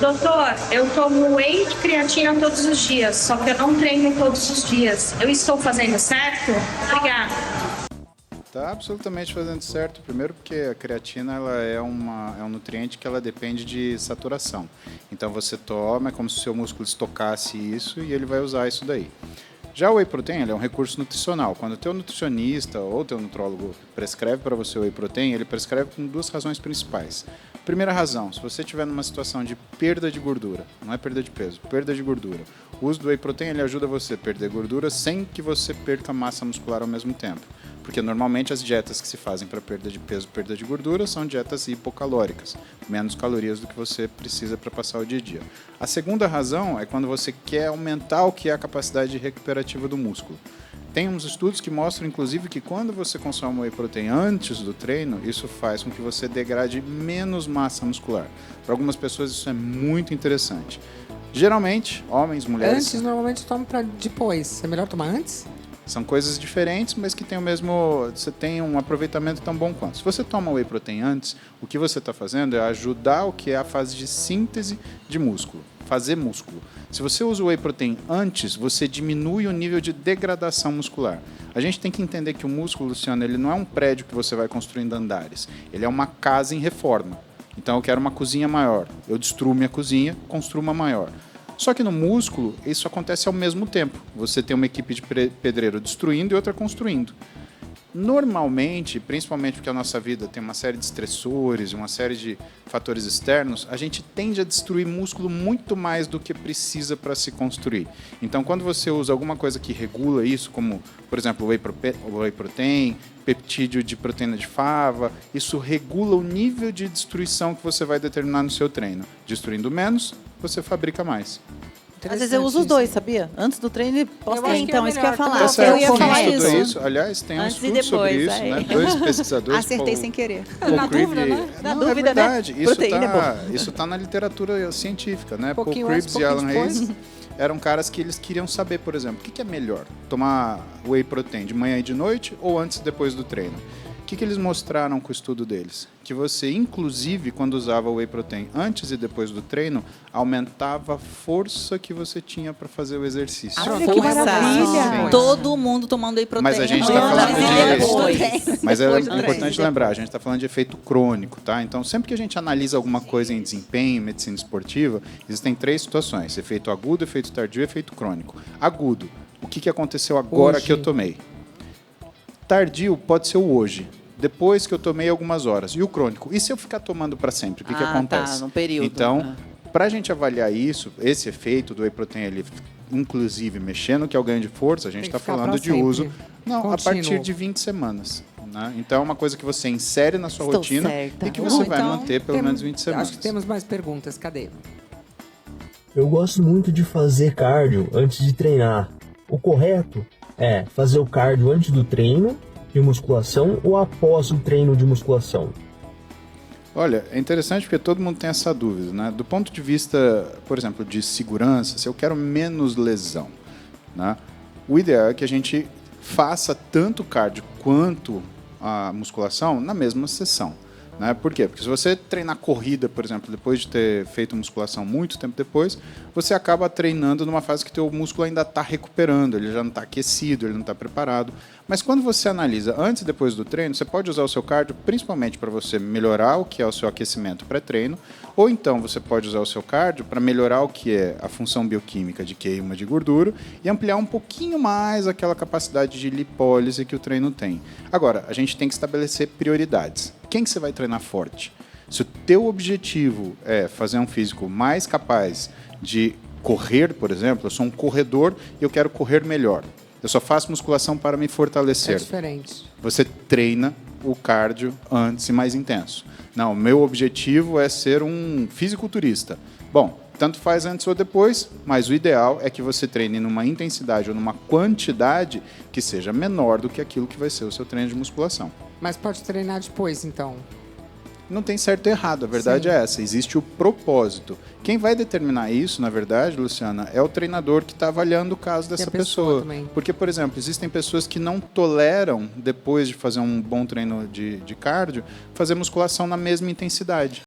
Doutor, eu tomo whey de creatina todos os dias, só que eu não treino todos os dias. Eu estou fazendo certo? Obrigada. Está absolutamente fazendo certo. Primeiro porque a creatina ela é um nutriente que ela depende de saturação. Então você toma, é como se o seu músculo estocasse isso e ele vai usar isso daí. Já o whey protein ele é um recurso nutricional. Quando o teu nutricionista ou o teu nutrólogo prescreve para você o whey protein, ele prescreve com duas razões principais. Primeira razão, se você estiver numa situação de perda de gordura, não é perda de peso, perda de gordura, o uso do whey protein ele ajuda você a perder gordura sem que você perca massa muscular ao mesmo tempo. Porque normalmente as dietas que se fazem para perda de peso e perda de gordura são dietas hipocalóricas, menos calorias do que você precisa para passar o dia a dia. A segunda razão é quando você quer aumentar o que é a capacidade recuperativa do músculo. Tem uns estudos que mostram, inclusive, que quando você consome whey protein antes do treino, isso faz com que você degrade menos massa muscular. Para algumas pessoas isso é muito interessante. Geralmente, homens, mulheres... Antes, normalmente, eu tomo para depois. É melhor tomar antes? São coisas diferentes, mas que tem o mesmo... Você tem um aproveitamento tão bom quanto. Se você toma whey protein antes, o que você está fazendo é ajudar o que é a fase de síntese de músculo. Fazer músculo. Se você usa o whey protein antes, você diminui o nível de degradação muscular. A gente tem que entender que o músculo, Luciano, ele não é um prédio que você vai construindo andares. Ele é uma casa em reforma. Então eu quero uma cozinha maior. Eu destruo minha cozinha, construo uma maior. Só que no músculo, isso acontece ao mesmo tempo. Você tem uma equipe de pedreiro destruindo e outra construindo. Normalmente, principalmente porque a nossa vida tem uma série de estressores, uma série de fatores externos, a gente tende a destruir músculo muito mais do que precisa para se construir. Então, quando você usa alguma coisa que regula isso, como, por exemplo, o whey protein, peptídeo de proteína de fava, isso regula o nível de destruição que você vai determinar no seu treino. Destruindo menos, você fabrica mais. Às vezes eu uso os dois, sabia? Antes do treino, posso ter. Então, isso que eu ia falar. Tá certo, Eu ia quem falar estudou isso. Aliás, tem um Antes e estudo sobre depois, isso, aí. né? Dois pesquisadores. Acertei sem querer. Na dúvida, né? Na Não, dúvida, é verdade. né? Isso Proteína é isso tá na literatura científica, né? Paul Pouquinho antes, Cribbs e Alan pouquinho Hayes depois. eram caras que eles queriam saber, por exemplo, o que é melhor? Tomar whey protein de manhã e de noite ou antes e depois do treino? O que eles mostraram com o estudo deles? Que você, inclusive, quando usava o whey protein antes e depois do treino, aumentava a força que você tinha para fazer o exercício. Olha que maravilha! Sim. Todo mundo tomando whey protein. Mas a gente está Antes falando e de... depois. Mas é Depois do importante treino. lembrar, a gente está falando de efeito crônico, tá? Então, sempre que a gente analisa alguma coisa em desempenho, medicina esportiva, existem três situações: efeito agudo, efeito tardio e efeito crônico. Agudo, o que aconteceu agora Hoje. que eu tomei? Tardio pode ser o hoje, depois que eu tomei algumas horas. E o crônico? E se eu ficar tomando para sempre? O que acontece? Tá, num período. Então, para a gente avaliar isso, esse efeito do whey protein, ele, inclusive mexendo que é o ganho de força, a gente Tem que está ficar falando pra de sempre. uso não, a Contínuo. partir de 20 semanas. Né? Então, é uma coisa que você insere na sua Estou rotina certa. e que você vai Então, manter pelo menos 20 semanas. Acho que temos mais perguntas. Cadê? Eu gosto muito de fazer cardio antes de treinar. O correto é fazer o cardio antes do treino de musculação ou após o treino de musculação? Olha, é interessante porque todo mundo tem essa dúvida, né? Do ponto de vista, por exemplo, de segurança, se eu quero menos lesão, né? O ideal é que a gente faça tanto cardio quanto a musculação na mesma sessão. Né? Por quê? Porque se você treinar corrida, por exemplo, depois de ter feito musculação muito tempo depois, você acaba treinando numa fase que o teu músculo ainda está recuperando, ele já não está aquecido, ele não está preparado. Mas quando você analisa antes e depois do treino, você pode usar o seu cardio principalmente para você melhorar o que é o seu aquecimento pré-treino, ou então você pode usar o seu cardio para melhorar o que é a função bioquímica de queima de gordura e ampliar um pouquinho mais aquela capacidade de lipólise que o treino tem. Agora, a gente tem que estabelecer prioridades. Quem que você vai treinar forte? Se o teu objetivo é fazer um físico mais capaz de correr, por exemplo, eu sou um corredor e eu quero correr melhor. Eu só faço musculação para me É fortalecer. diferente. Você treina o cardio antes e mais intenso. Não, meu objetivo é ser um fisiculturista. Bom, tanto faz antes ou depois, mas o ideal é que você treine numa intensidade ou numa quantidade que seja menor do que aquilo que vai ser o seu treino de musculação. Mas pode treinar depois, então. Não tem certo e errado, a verdade é essa, existe o propósito. Quem vai determinar isso, na verdade, Luciana, é o treinador que está avaliando o caso dessa a pessoa também. Porque, por exemplo, existem pessoas que não toleram, depois de fazer um bom treino de cardio, fazer musculação na mesma intensidade.